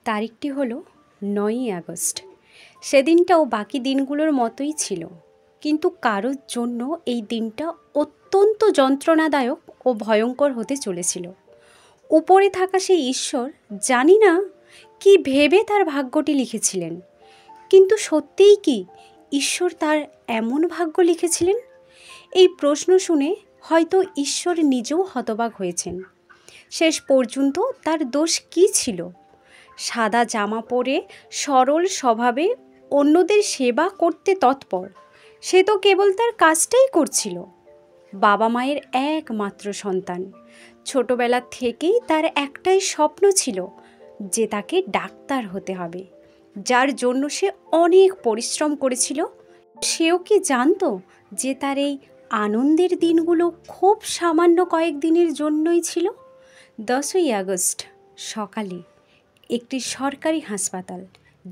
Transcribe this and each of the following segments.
তারিখটি হলো ৯ই আগস্ট। সেদিনটাও বাকি দিনগুলোর মতোই ছিল, কিন্তু কারোর জন্য এই দিনটা অত্যন্ত যন্ত্রণাদায়ক ও ভয়ঙ্কর হতে চলেছিল। উপরে থাকা সেই ঈশ্বর জানি না কি ভেবে তার ভাগ্যটি লিখেছিলেন, কিন্তু সত্যিই কি ঈশ্বর তার এমন ভাগ্য লিখেছিলেন? এই প্রশ্ন শুনে হয়তো ঈশ্বর নিজেও হতবাক হয়েছেন। শেষ পর্যন্ত তার দোষ কী ছিল? সাদা জামা পরে সরল স্বভাবে অন্যদের সেবা করতে তৎপর, সে তো কেবল তার কাজটাই করছিল। বাবা মায়ের একমাত্র সন্তান, ছোটবেলা থেকেই তার একটাই স্বপ্ন ছিল যে তাকে ডাক্তার হতে হবে, যার জন্য সে অনেক পরিশ্রম করেছিল। সেও কি জানতো যে তার এই আনন্দের দিনগুলো খুব সামান্য কয়েকদিনের জন্যই ছিল? 10ই আগস্ট সকালে একটি সরকারি হাসপাতাল,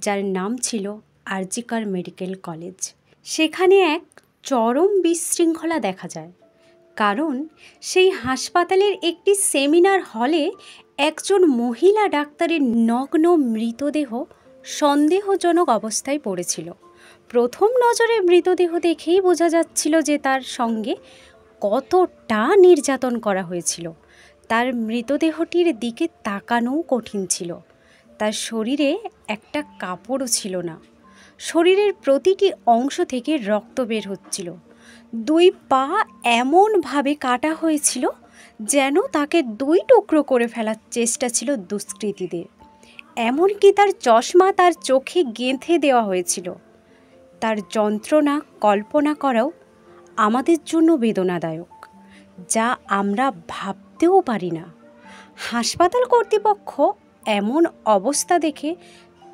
যার নাম ছিল আর.জি. কর মেডিকেল কলেজ, সেখানে এক চরম বিশৃঙ্খলা দেখা যায়। কারণ সেই হাসপাতালের একটি সেমিনার হলে একজন মহিলা ডাক্তারের নগ্ন মৃতদেহ সন্দেহজনক অবস্থায় পড়েছিল। প্রথম নজরে মৃতদেহ দেখেই বোঝা যাচ্ছিল যে তার সঙ্গে কতটা নির্যাতন করা হয়েছিল। তার মৃতদেহটির দিকে তাকানোও কঠিন ছিল। তার শরীরে একটা কাপড়ও ছিল না। শরীরের প্রতিটি অংশ থেকে রক্ত বের হচ্ছিল। 2 পা এমনভাবে কাটা হয়েছিল যেন তাকে 2 টুকরো করে ফেলার চেষ্টা ছিল দুষ্কৃতীদের। এমনকি তার চশমা তার চোখে গেঁথে দেওয়া হয়েছিল। তার যন্ত্রণা কল্পনা করাও আমাদের জন্য বেদনাদায়ক, যা আমরা ভাবতেও পারি না। হাসপাতাল কর্তৃপক্ষ এমন অবস্থা দেখে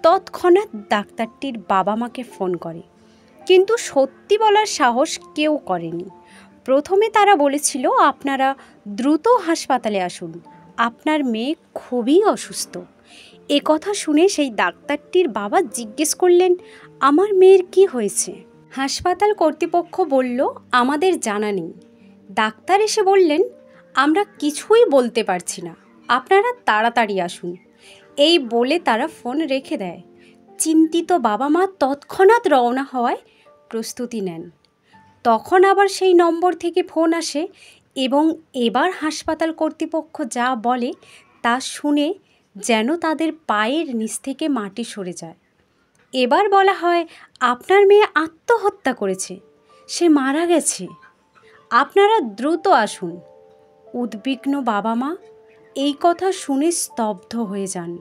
তৎক্ষণাৎ ডাক্তারটির বাবা মাকে ফোন করে, কিন্তু সত্যি বলার সাহস কেউ করেনি। প্রথমে তারা বলেছিল, আপনারা দ্রুত হাসপাতালে আসুন, আপনার মেয়ে খুবই অসুস্থ। এ কথা শুনে সেই ডাক্তারটির বাবা জিজ্ঞেস করলেন, আমার মেয়ের কি হয়েছে? হাসপাতাল কর্তৃপক্ষ বলল, আমাদের জানা নেই। ডাক্তার এসে বললেন, আমরা কিছুই বলতে পারছি না, আপনারা তাড়াতাড়ি আসুন। এই বলে তারা ফোন রেখে দেয়। চিন্তিত বাবা মা তৎক্ষণাৎ রওনা হওয়ায় প্রস্তুতি নেন। তখন আবার সেই নম্বর থেকে ফোন আসে এবং এবার হাসপাতাল কর্তৃপক্ষ যা বলে তা শুনে যেন তাদের পায়ের নিচ থেকে মাটি সরে যায়। এবার বলা হয়, আপনার মেয়ে আত্মহত্যা করেছে, সে মারা গেছে, আপনারা দ্রুত আসুন। উদ্বিগ্ন বাবা মা এই কথা শুনে স্তব্ধ হয়ে যান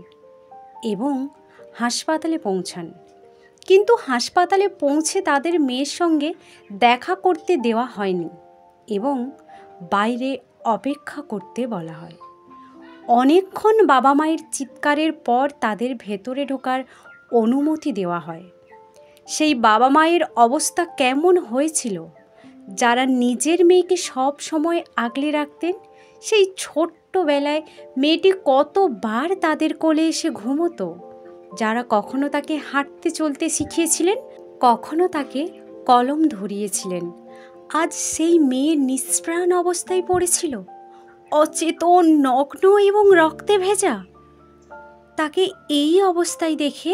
এবং হাসপাতালে পৌঁছান। কিন্তু হাসপাতালে পৌঁছে তাদের মেয়ের সঙ্গে দেখা করতে দেওয়া হয়নি এবং বাইরে অপেক্ষা করতে বলা হয়। অনেকক্ষণ বাবা মায়ের চিৎকারের পর তাদের ভেতরে ঢোকার অনুমতি দেওয়া হয়। সেই বাবা মায়ের অবস্থা কেমন হয়েছিল, যারা নিজের মেয়েকে সব সময় আগলে রাখতেন? সেই ছোট্টবেলায় মেয়েটি কতবার তাদের কোলে এসে ঘুমোতো, যারা কখনো তাকে হাঁটতে চলতে শিখিয়েছিলেন, কখনো তাকে কলম ধরিয়েছিলেন। আজ সেই মেয়ে নিষ্প্রাণ অবস্থায় পড়েছিল, অচেতন, নগ্ন এবং রক্তে ভেজা। তাকে এই অবস্থায় দেখে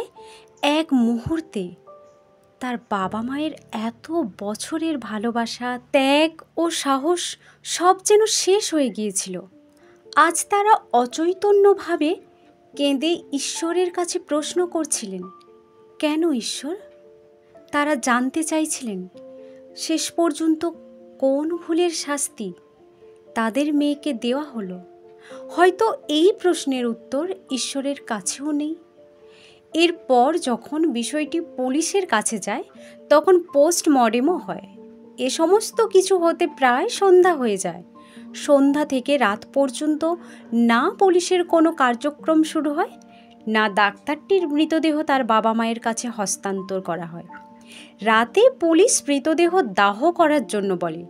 এক মুহূর্তে তার বাবা মায়ের এত বছরের ভালোবাসা, ত্যাগ ও সাহস সব যেন শেষ হয়ে গিয়েছিল। আজ তারা অচৈতন্যভাবে কেঁদে ঈশ্বরের কাছে প্রশ্ন করছিলেন, কেন ঈশ্বর? তারা জানতে চাইছিলেন শেষ পর্যন্ত কোন ভুলের শাস্তি তাদের মেয়েকে দেওয়া হলো। হয়তো এই প্রশ্নের উত্তর ঈশ্বরের কাছেও নেই। এরপর যখন বিষয়টি পুলিশের কাছে যায়, তখন পোস্টমর্টেমও হয়। এ সমস্ত কিছু হতে প্রায় সন্ধ্যা হয়ে যায়। সন্ধ্যা থেকে রাত পর্যন্ত না পুলিশের কোনো কার্যক্রম শুরু হয়, না ডাক্তারটির মৃতদেহ তার বাবা মায়ের কাছে হস্তান্তর করা হয়। রাতে পুলিশ মৃতদেহ দাহ করার জন্য বলে,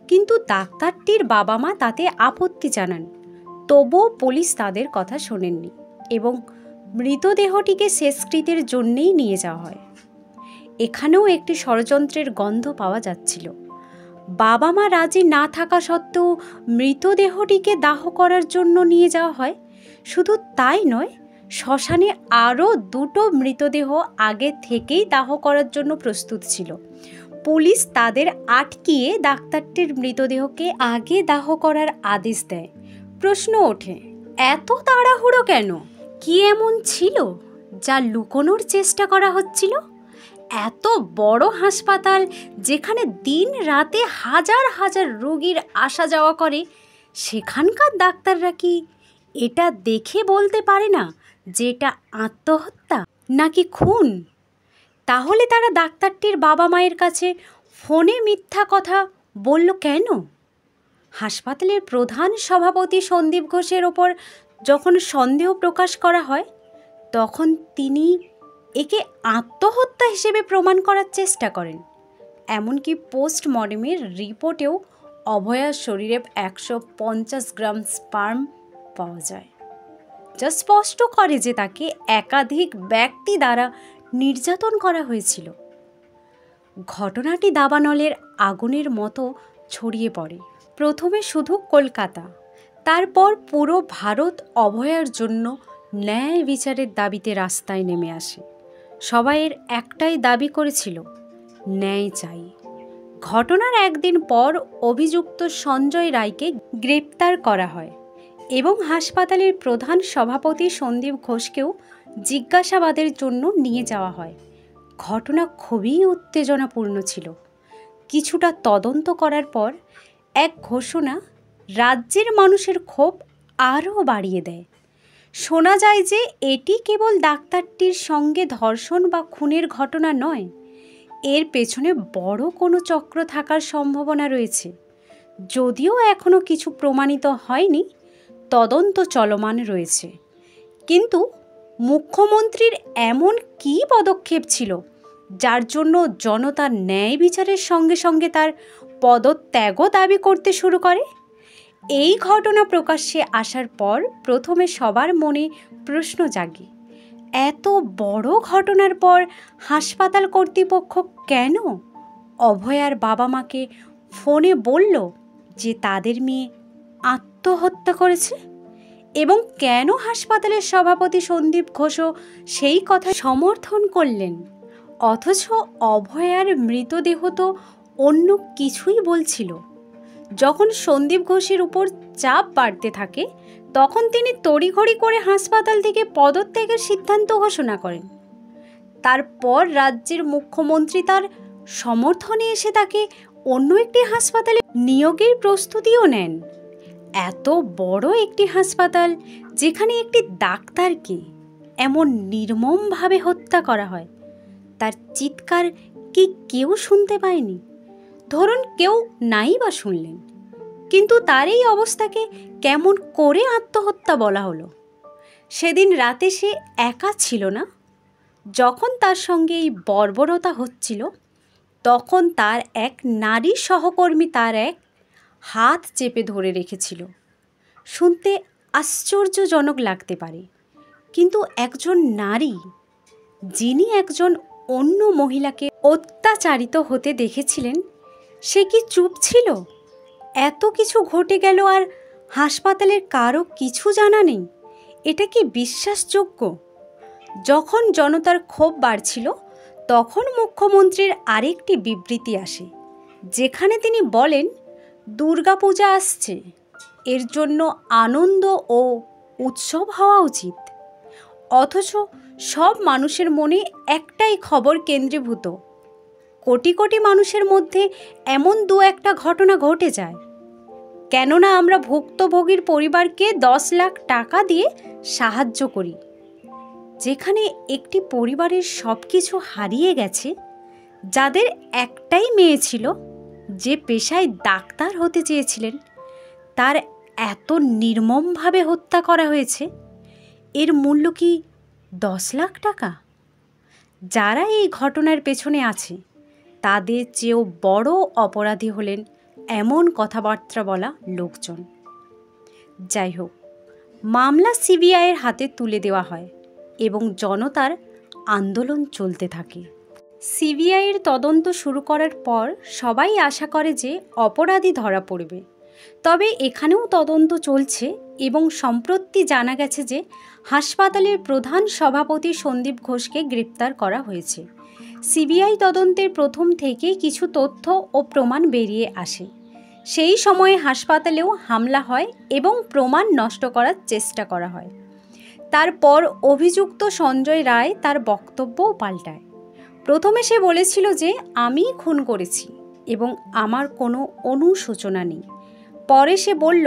কিন্তু ডাক্তারটির বাবা মা তাতে আপত্তি জানান। তবুও পুলিশ তাদের কথা শোনেননি এবং মৃতদেহটিকে শেষকৃত্যের জন্যেই নিয়ে যাওয়া হয়। এখানেও একটি ষড়যন্ত্রের গন্ধ পাওয়া যাচ্ছিল। বাবা মা রাজি না থাকা সত্ত্বেও মৃতদেহটিকে দাহ করার জন্য নিয়ে যাওয়া হয়। শুধু তাই নয়, শ্মশানে আরও 2টো মৃতদেহ আগে থেকেই দাহ করার জন্য প্রস্তুত ছিল। পুলিশ তাদের আটকিয়ে ডাক্তারটির মৃতদেহকে আগে দাহ করার আদেশ দেয়। প্রশ্ন ওঠে, এত তাড়াহুড়ো কেন? কি এমন ছিল যা লুকোনোর চেষ্টা করা হচ্ছিল? এত বড় হাসপাতাল, যেখানে দিন রাতে হাজার হাজার রোগীর আসা যাওয়া করে, সেখানকার ডাক্তাররা কি এটা দেখে বলতে পারে না যে এটা আত্মহত্যা নাকি খুন? তাহলে তারা ডাক্তারটির বাবা মায়ের কাছে ফোনে মিথ্যা কথা বলল কেন? হাসপাতালের প্রধান সভাপতি সন্দীপ ঘোষের ওপর যখন সন্দেহ প্রকাশ করা হয়, তখন তিনি একে আত্মহত্যা হিসেবে প্রমাণ করার চেষ্টা করেন। এমনকি পোস্টমর্টেমের রিপোর্টেও অভয়ার শরীরে 150 গ্রাম স্পার্ম পাওয়া যায়, যা স্পষ্ট করে যে তাকে একাধিক ব্যক্তি দ্বারা নির্যাতন করা হয়েছিল। ঘটনাটি দাবানলের আগুনের মতো ছড়িয়ে পড়ে। প্রথমে শুধু কলকাতা, তারপর পুরো ভারত অভয়ার জন্য ন্যায় বিচারের দাবিতে রাস্তায় নেমে আসে। সবাইয়ের একটাই দাবি করেছিল, ন্যায় চাই। ঘটনার একদিন পর অভিযুক্ত সঞ্জয় রায়কে গ্রেপ্তার করা হয় এবং হাসপাতালের প্রধান সভাপতি সন্দীপ ঘোষকেও জিজ্ঞাসাবাদের জন্য নিয়ে যাওয়া হয়। ঘটনা খুবই উত্তেজনাপূর্ণ ছিল। কিছুটা তদন্ত করার পর এক ঘোষণা রাজ্যের মানুষের ক্ষোভ আরও বাড়িয়ে দেয়। শোনা যায় যে এটি কেবল ডাক্তারটির সঙ্গে ধর্ষণ বা খুনের ঘটনা নয়, এর পেছনে বড় কোনো চক্র থাকার সম্ভাবনা রয়েছে। যদিও এখনও কিছু প্রমাণিত হয়নি, তদন্ত চলমান রয়েছে। কিন্তু মুখ্যমন্ত্রীর এমন কী পদক্ষেপ ছিল যার জন্য জনতা ন্যায় বিচারের সঙ্গে সঙ্গে তার পদত্যাগও দাবি করতে শুরু করে? এই ঘটনা প্রকাশ্যে আসার পর প্রথমে সবার মনে প্রশ্ন জাগে, এত বড় ঘটনার পর হাসপাতাল কর্তৃপক্ষ কেন অভয়ার বাবা মাকে ফোনে বলল যে তাদের মেয়ে আত্মহত্যা করেছে? এবং কেন হাসপাতালের সভাপতি সন্দীপ ঘোষও সেই কথা সমর্থন করলেন? অথচ অভয়ার মৃতদেহ তো অন্য কিছুই বলছিল। যখন সন্দীপ ঘোষের উপর চাপ বাড়তে থাকে, তখন তিনি তড়িঘড়ি করে হাসপাতাল থেকে পদত্যাগের সিদ্ধান্ত ঘোষণা করেন। তারপর রাজ্যের মুখ্যমন্ত্রী তার সমর্থনে এসে তাকে অন্য একটি হাসপাতালে নিয়োগের প্রস্তুতিও নেন। এত বড় একটি হাসপাতাল, যেখানে একটি ডাক্তারকে এমন নির্মমভাবে হত্যা করা হয়, তার চিৎকার কি কেউ শুনতে পায়নি? ধরুন কেউ নাই বা শুনলেন, কিন্তু তার এই অবস্থাকে কেমন করে আত্মহত্যা বলা হলো? সেদিন রাতে সে একা ছিল না। যখন তার সঙ্গে এই বর্বরতা হচ্ছিল, তখন তার এক নারী সহকর্মী তার এক হাত চেপে ধরে রেখেছিল। শুনতে আশ্চর্যজনক লাগতে পারে, কিন্তু একজন নারী যিনি একজন অন্য মহিলাকে অত্যাচারিত হতে দেখেছিলেন, সে কি চুপ ছিল? এত কিছু ঘটে গেল আর হাসপাতালের কারো কিছু জানা নেই। এটা কি বিশ্বাসযোগ্য? যখন জনতার ক্ষোভ বাড়ছিল, তখন মুখ্যমন্ত্রীর আরেকটি বিবৃতি আসে, যেখানে তিনি বলেন, দুর্গাপূজা আসছে, এর জন্য আনন্দ ও উৎসব হওয়া উচিত। অথচ সব মানুষের মনে একটাই খবর কেন্দ্রীভূত, কোটি কোটি মানুষের মধ্যে এমন দু একটা ঘটনা ঘটে যায়। কেননা আমরা ভুক্তভোগীর পরিবারকে 10 লাখ টাকা দিয়ে সাহায্য করি, যেখানে একটি পরিবারের সব কিছু হারিয়ে গেছে, যাদের একটাই মেয়ে ছিল, যে পেশায় ডাক্তার হতে চেয়েছিলেন, তার এত নির্মমভাবে হত্যা করা হয়েছে। এর মূল্য কি 10 লাখ টাকা? যারা এই ঘটনার পেছনে আছে, তাদের চেয়েও বড় অপরাধী হলেন এমন কথাবার্তা বলা লোকজন। যাই হোক, মামলা সিবিআইয়ের হাতে তুলে দেওয়া হয় এবং জনতার আন্দোলন চলতে থাকে। সিবিআইয়ের তদন্ত শুরু করার পর সবাই আশা করে যে অপরাধী ধরা পড়বে, তবে এখানেও তদন্ত চলছে এবং সম্প্রতি জানা গেছে যে হাসপাতালের প্রধান সভাপতি সন্দীপ ঘোষকে গ্রেপ্তার করা হয়েছে। সিবিআই তদন্তের প্রথম থেকেই কিছু তথ্য ও প্রমাণ বেরিয়ে আসে। সেই সময়ে হাসপাতালেও হামলা হয় এবং প্রমাণ নষ্ট করার চেষ্টা করা হয়। তারপর অভিযুক্ত সঞ্জয় রায় তার বক্তব্যও পাল্টায়। প্রথমে সে বলেছিল যে আমি খুন করেছি এবং আমার কোনো অনুশোচনা নেই। পরে সে বলল,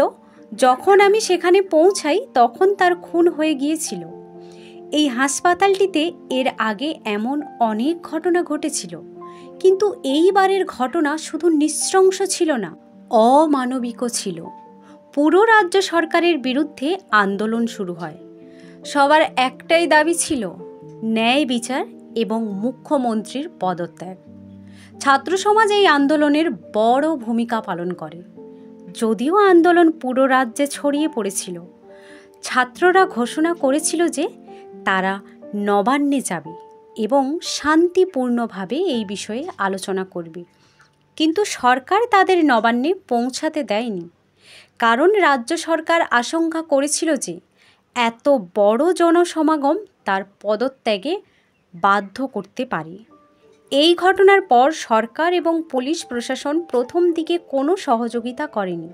যখন আমি সেখানে পৌঁছাই তখন তার খুন হয়ে গিয়েছিল। এই হাসপাতালটিতে এর আগে এমন অনেক ঘটনা ঘটেছিল, কিন্তু এইবারের ঘটনা শুধু নৃশংস ছিল না, অমানবিকও ছিল। পুরো রাজ্য সরকারের বিরুদ্ধে আন্দোলন শুরু হয়। সবার একটাই দাবি ছিল, ন্যায় বিচার এবং মুখ্যমন্ত্রীর পদত্যাগ। ছাত্র সমাজ এই আন্দোলনের বড় ভূমিকা পালন করে। যদিও আন্দোলন পুরো রাজ্যে ছড়িয়ে পড়েছিল, ছাত্ররা ঘোষণা করেছিল যে তারা নবান্নে যাবে এবং শান্তিপূর্ণভাবে এই বিষয়ে আলোচনা করবে। কিন্তু সরকার তাদের নবান্নে পৌঁছাতে দেয়নি, কারণ রাজ্য সরকার আশঙ্কা করেছিল যে এত বড় জনসমাগম তার পদত্যাগে বাধ্য করতে পারে। এই ঘটনার পর সরকার এবং পুলিশ প্রশাসন প্রথম দিকে কোনো সহযোগিতা করেনি।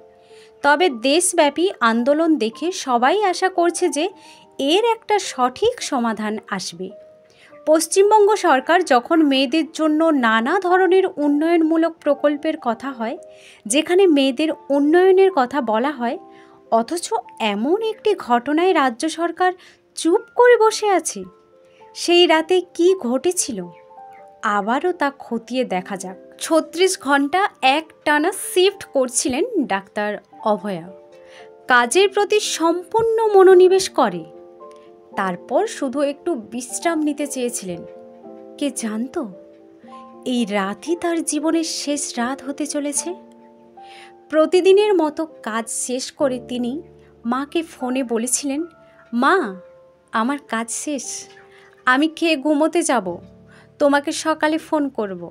তবে দেশব্যাপী আন্দোলন দেখে সবাই আশা করছে যে এর একটা সঠিক সমাধান আসবে। পশ্চিমবঙ্গ সরকার যখন মেয়েদের জন্য নানা ধরনের উন্নয়নমূলক প্রকল্পের কথা হয়, যেখানে মেয়েদের উন্নয়নের কথা বলা হয়, অথচ এমন একটি ঘটনায় রাজ্য সরকার চুপ করে বসে আছে। সেই রাতে কি ঘটেছিল আবারও তা খতিয়ে দেখা যাক। 36 ঘন্টা একটানা শিফট করছিলেন ডাক্তার অভয়া। কাজের প্রতি সম্পূর্ণ মনোনিবেশ করে। তারপর শুধু একটু বিশ্রাম নিতে চেয়েছিলেন। কে জানতো এই রাতই তার জীবনের শেষ রাত হতে চলেছে। প্রতিদিনের মতো কাজ শেষ করে তিনি মাকে ফোনে বলেছিলেন, মা, আমার কাজ শেষ, আমি খেয়ে ঘুমোতে যাব, তোমাকে সকালে ফোন করব।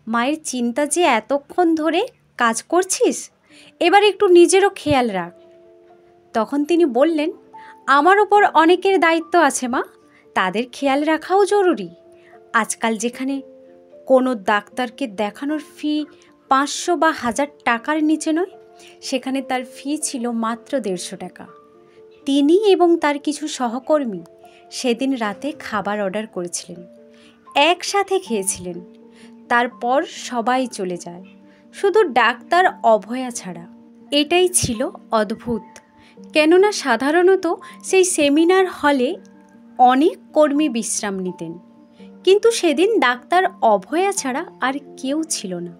মায়ের চিন্তা যে এতক্ষণ ধরে কাজ করছিস, এবার একটু নিজেরও খেয়াল রাখ। তখন তিনি বললেন, আমার ওপর অনেকের দায়িত্ব আছে মা, তাদের খেয়াল রাখাও জরুরি। আজকাল যেখানে কোনো ডাক্তারকে দেখানোর ফি 500 বা 1000 টাকার নিচে নয়, সেখানে তার ফি ছিল মাত্র 150 টাকা। তিনি এবং তার কিছু সহকর্মী সেদিন রাতে খাবার অর্ডার করেছিলেন, একসাথে খেয়েছিলেন। তারপর সবাই চলে যায়, শুধু ডাক্তার অভয়া ছাড়া। এটাই ছিল অদ্ভুত, কেননা সাধারণত সেই সেমিনার হলে অনেক কর্মী বিশ্রাম নিতেন, কিন্তু সেদিন ডাক্তার অভয়া ছাড়া আর কেউ ছিল না।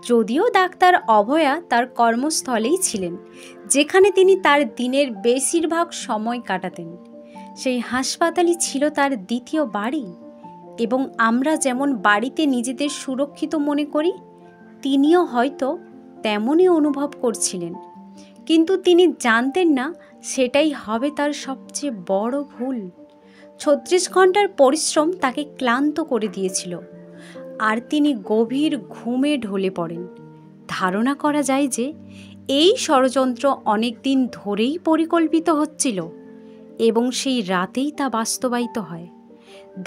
যদিও ডাক্তার অভয়া তার কর্মস্থলেই ছিলেন, যেখানে তিনি তার দিনের বেশিরভাগ সময় কাটাতেন। সেই হাসপাতালই ছিল তার দ্বিতীয় বাড়ি, এবং আমরা যেমন বাড়িতে নিজেদের সুরক্ষিত মনে করি, তিনিও হয়তো তেমনই অনুভব করছিলেন। কিন্তু তিনি জানতেন না সেটাই হবে তার সবচেয়ে বড় ভুল। 36 ঘন্টার পরিশ্রম তাকে ক্লান্ত করে দিয়েছিল, আর তিনি গভীর ঘুমে ঢলে পড়েন। ধারণা করা যায় যে এই ষড়যন্ত্র অনেক দিন ধরেই পরিকল্পিত হচ্ছিল এবং সেই রাতেই তা বাস্তবায়িত হয়।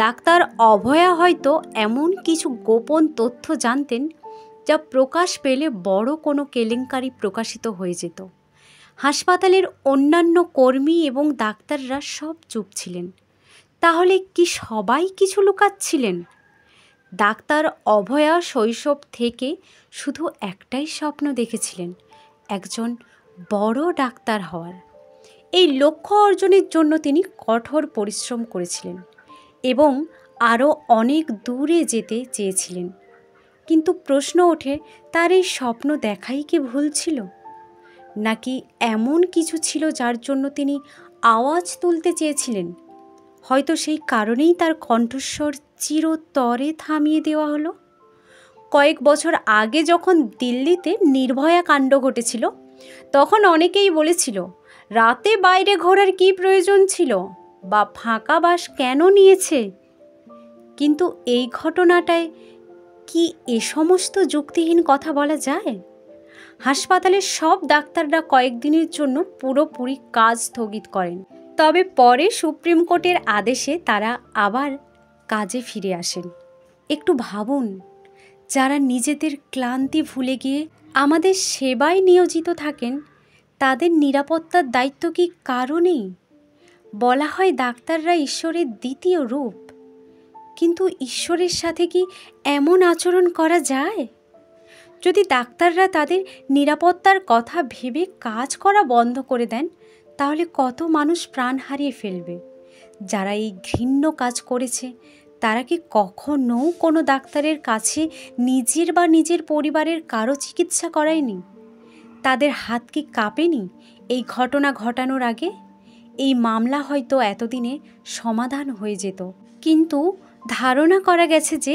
ডাক্তার অভয়া হয়তো এমন কিছু গোপন তথ্য জানতেন যা প্রকাশ পেলে বড় কোনো কেলেঙ্কারি প্রকাশিত হয়ে যেত। হাসপাতালের অন্যান্য কর্মী এবং ডাক্তাররা সব চুপ ছিলেন। তাহলে কি সবাই কিছু লুকাচ্ছিলেন? ডাক্তার অভয়া শৈশব থেকে শুধু একটাই স্বপ্ন দেখেছিলেন, একজন বড় ডাক্তার হওয়ার। এই লক্ষ্য অর্জনের জন্য তিনি কঠোর পরিশ্রম করেছিলেন এবং আরও অনেক দূরে যেতে চেয়েছিলেন। কিন্তু প্রশ্ন ওঠে, তার এই স্বপ্ন দেখাই কি ভুল ছিল, নাকি এমন কিছু ছিল যার জন্য তিনি আওয়াজ তুলতে চেয়েছিলেন? হয়তো সেই কারণেই তার কণ্ঠস্বর চিরতরে থামিয়ে দেওয়া হলো। কয়েক বছর আগে যখন দিল্লিতে নির্ভয়া কাণ্ড ঘটেছিল, তখন অনেকেই বলেছিল, রাতে বাইরে ঘোরার কী প্রয়োজন ছিল, বা ফাঁকা বাস কেন নিয়েছে। কিন্তু এই ঘটনাটায় কি এ সমস্ত যুক্তিহীন কথা বলা যায়? হাসপাতালের সব ডাক্তাররা কয়েকদিনের জন্য পুরোপুরি কাজ স্থগিত করেন। তবে পরে সুপ্রিম কোর্টের আদেশে তারা আবার কাজে ফিরে আসেন। একটু ভাবুন, যারা নিজেদের ক্লান্তি ভুলে গিয়ে আমাদের সেবায় নিয়োজিত থাকেন, তাদের নিরাপত্তার দায়িত্ব কি কারও নেই? বলা হয় ডাক্তাররা ঈশ্বরের দ্বিতীয় রূপ, কিন্তু ঈশ্বরের সাথে কি এমন আচরণ করা যায়? যদি ডাক্তাররা তাদের নিরাপত্তার কথা ভেবে কাজ করা বন্ধ করে দেন, তাহলে কত মানুষ প্রাণ হারিয়ে ফেলবে। যারা এই ঘৃণ্য কাজ করেছে, তারা কি কখনো কোনো ডাক্তারের কাছে নিজের বা নিজের পরিবারের কারো চিকিৎসা করায়নি? তাদের হাত কি কাঁপেনি এই ঘটনা ঘটানোর আগে? এই মামলা হয়তো এতদিনে সমাধান হয়ে যেত, কিন্তু ধারণা করা গেছে যে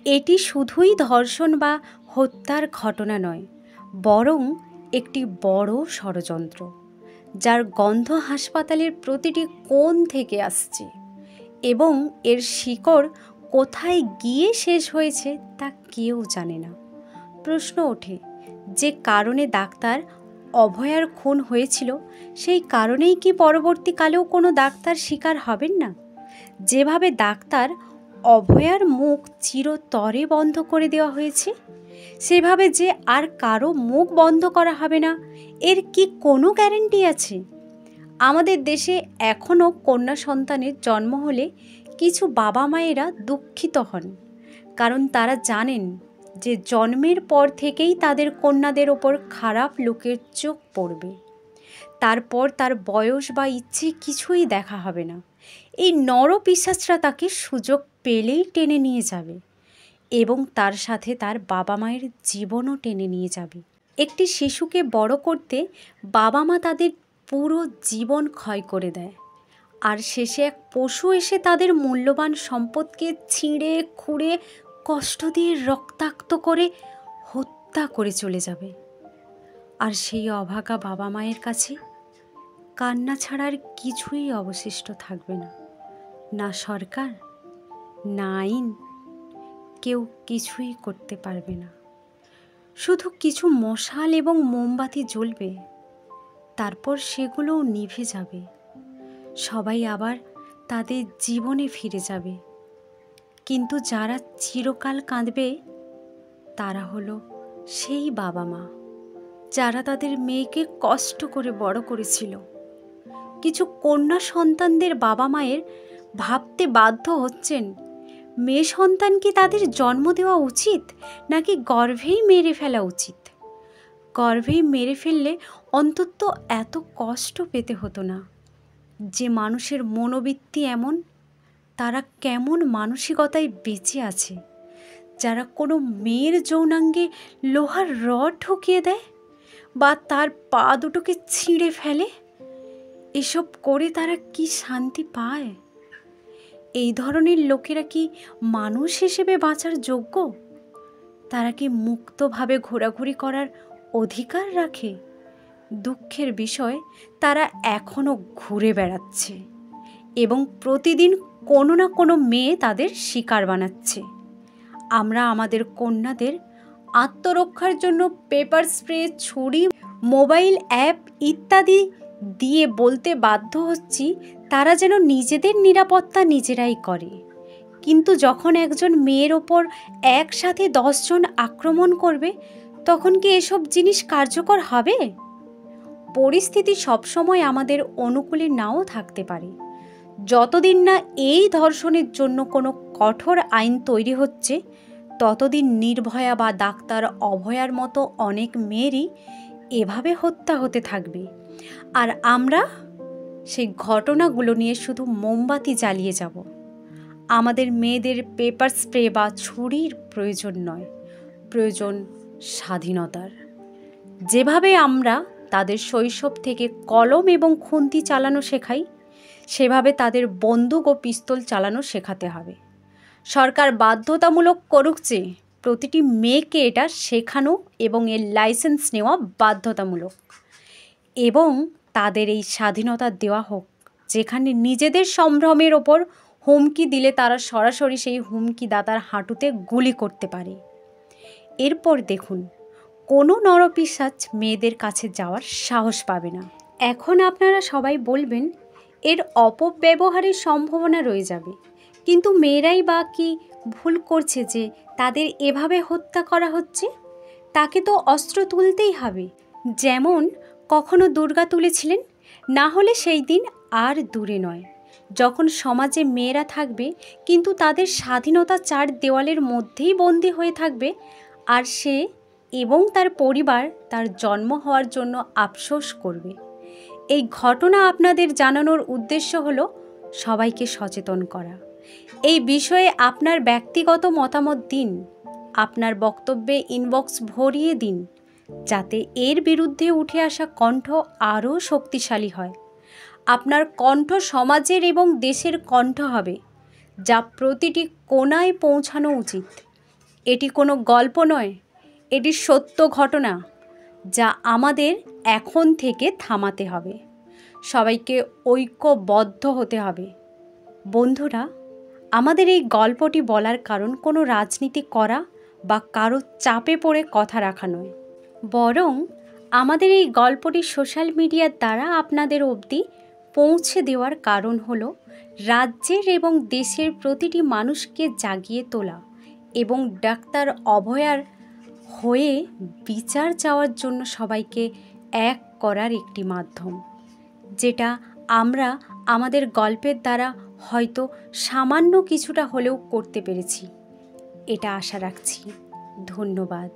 এটি শুধুই ধর্ষণ বা হত্যার ঘটনা নয়, বরং একটি বড় ষড়যন্ত্র, যার গন্ধ হাসপাতালের প্রতিটি কোণ থেকে আসছে এবং এর শিকড় কোথায় গিয়ে শেষ হয়েছে তা কেউ জানে না। প্রশ্ন ওঠে, যে কারণে ডাক্তার অভয়ার খুন হয়েছিল, সেই কারণেই কি পরবর্তীকালেও কোনো ডাক্তার শিকার হবেন না? যেভাবে ডাক্তার অভয়ার মুখ চিরতরে বন্ধ করে দেওয়া হয়েছে, সেভাবে যে আর কারো মুখ বন্ধ করা হবে না, এর কি কোনো গ্যারান্টি আছে? আমাদের দেশে এখনও কন্যা সন্তানের জন্ম হলে কিছু বাবা মায়েরা দুঃখিত হন, কারণ তারা জানেন যে জন্মের পর থেকেই তাদের কন্যাদের ওপর খারাপ লোকের চোখ পড়বে। তারপর তার বয়স বা ইচ্ছে কিছুই দেখা হবে না। এই নরপিশাচরা তাকে সুযোগ পেলেই টেনে নিয়ে যাবে এবং তার সাথে তার বাবা মায়ের জীবনও টেনে নিয়ে যাবে। একটি শিশুকে বড় করতে বাবা মা তাদের পুরো জীবন ক্ষয় করে দেয়, আর শেষে এক পশু এসে তাদের মূল্যবান সম্পদকে ছিঁড়ে খুঁড়ে কষ্ট দিয়ে রক্তাক্ত করে হত্যা করে চলে যাবে। আর সেই অভাগা বাবা মায়ের কাছে কান্না ছাড়া আর কিছুই অবশিষ্ট থাকবে না। না সরকার, না আইন, কেউ কিছুই করতে পারবে না। শুধু কিছু মশাল এবং মোমবাতি জ্বলবে, তারপর সেগুলোও নিভে যাবে। সবাই আবার তাদের জীবনে ফিরে যাবে, কিন্তু যারা চিরকাল কাঁদবে তারা হলো সেই বাবা মা যারা তাদের মেয়েকে কষ্ট করে বড় করেছিল। কিছু কন্যা সন্তানদের বাবা মায়ের ভাবতে বাধ্য হচ্ছেন, মেয়ে সন্তান কি তাদের জন্ম দেওয়া উচিত, নাকি গর্ভেই মেরে ফেলা উচিত? গর্ভেই মেরে ফেললে অন্তত এত কষ্ট পেতে হতো না। যে মানুষের মনোবৃত্তি এমন, তারা কেমন মানসিকতায় বেঁচে আছে, যারা কোনো মেয়ের যৌনাঙ্গে লোহার রড ঢুকিয়ে দেয় বা তার পা দুটোকে ছিঁড়ে ফেলে? এসব করে তারা কি শান্তি পায়? এই ধরনের লোকেরা কি মানুষ হিসেবে বাঁচার যোগ্য? তারা কি মুক্তভাবে ঘোরাঘুরি করার অধিকার রাখে? দুঃখের বিষয়, তারা এখনও ঘুরে বেড়াচ্ছে এবং প্রতিদিন কোনো না কোনো মেয়ে তাদের শিকার বানাচ্ছে। আমরা আমাদের কন্যাদের আত্মরক্ষার জন্য পেপার স্প্রে, ছুরি, মোবাইল অ্যাপ ইত্যাদি দিয়ে বলতে বাধ্য হচ্ছি তারা যেন নিজেদের নিরাপত্তা নিজেরাই করে। কিন্তু যখন একজন মেয়ের ওপর একসাথে 10 জন আক্রমণ করবে, তখন কি এসব জিনিস কার্যকর হবে? পরিস্থিতি সবসময় আমাদের অনুকূলে নাও থাকতে পারে। যতদিন না এই ধর্ষণের জন্য কোনো কঠোর আইন তৈরি হচ্ছে, ততদিন নির্ভয়া বা ডাক্তার অভয়ার মতো অনেক মেয়েরই এভাবে হত্যা হতে থাকবে। আর আমরা সেই ঘটনাগুলো নিয়ে শুধু মোমবাতি জ্বালিয়ে যাব। আমাদের মেয়েদের পেপার স্প্রে বা ছুরির প্রয়োজন নয়, প্রয়োজন স্বাধীনতার। যেভাবে আমরা তাদের শৈশব থেকে কলম এবং খুন্তি চালানো শেখাই, সেভাবে তাদের বন্দুক ও পিস্তল চালানো শেখাতে হবে। সরকার বাধ্যতামূলক করুক যে প্রতিটি মেয়েকে এটা শেখানো এবং এর লাইসেন্স নেওয়া বাধ্যতামূলক, এবং তাদের এই স্বাধীনতা দেওয়া হোক যেখানে নিজেদের সম্ভ্রমের ওপর হুমকি দিলে তারা সরাসরি সেই হুমকিদাতার হাঁটুতে গুলি করতে পারে। এরপর দেখুন কোনো নরপিশাচ মেয়েদের কাছে যাওয়ার সাহস পাবে না। এখন আপনারা সবাই বলবেন এর অপব্যবহারের সম্ভাবনা রয়ে যাবে, কিন্তু মেয়েরাই বা কি ভুল করছে যে তাদের এভাবে হত্যা করা হচ্ছে? তাকে তো অস্ত্র তুলতেই হবে, যেমন কখনো দুর্গা তুলেছিলেন। না হলে সেই দিন আর দূরে নয় যখন সমাজে মেয়েরা থাকবে কিন্তু তাদের স্বাধীনতা চার দেওয়ালের মধ্যেই বন্দী হয়ে থাকবে, আর সে এবং তার পরিবার তার জন্ম হওয়ার জন্য আফসোস করবে। এই ঘটনা আপনাদের জানানোর উদ্দেশ্য হলো সবাইকে সচেতন করা। এই বিষয়ে আপনার ব্যক্তিগত মতামত দিন, আপনার বক্তব্যে ইনবক্স ভরিয়ে দিন, যাতে এর বিরুদ্ধে উঠে আসা কণ্ঠ আরও শক্তিশালী হয়। আপনার কণ্ঠ সমাজের এবং দেশের কণ্ঠ হবে, যা প্রতিটি কোণায় পৌঁছানো উচিত। এটি কোনো গল্প নয়, এটি সত্য ঘটনা যা আমাদের এখন থেকে থামাতে হবে। সবাইকে ঐক্যবদ্ধ হতে হবে। বন্ধুরা, আমাদের এই গল্পটি বলার কারণ কোনো রাজনীতি করা বা কারো চাপে পড়ে কথা রাখা নয়, বরং আমাদের এই গল্পটি সোশ্যাল মিডিয়ার দ্বারা আপনাদের অবধি পৌঁছে দেওয়ার কারণ হলো রাজ্যের এবং দেশের প্রতিটি মানুষকে জাগিয়ে তোলা এবং ডাক্তার অভয়ার হয়ে বিচার চাওয়ার জন্য সবাইকে এক করার একটি মাধ্যম, যেটা আমরা আমাদের গল্পের দ্বারা হয়তো সামান্য কিছুটা হলেও করতে পেরেছি। এটা আশা রাখছি। ধন্যবাদ।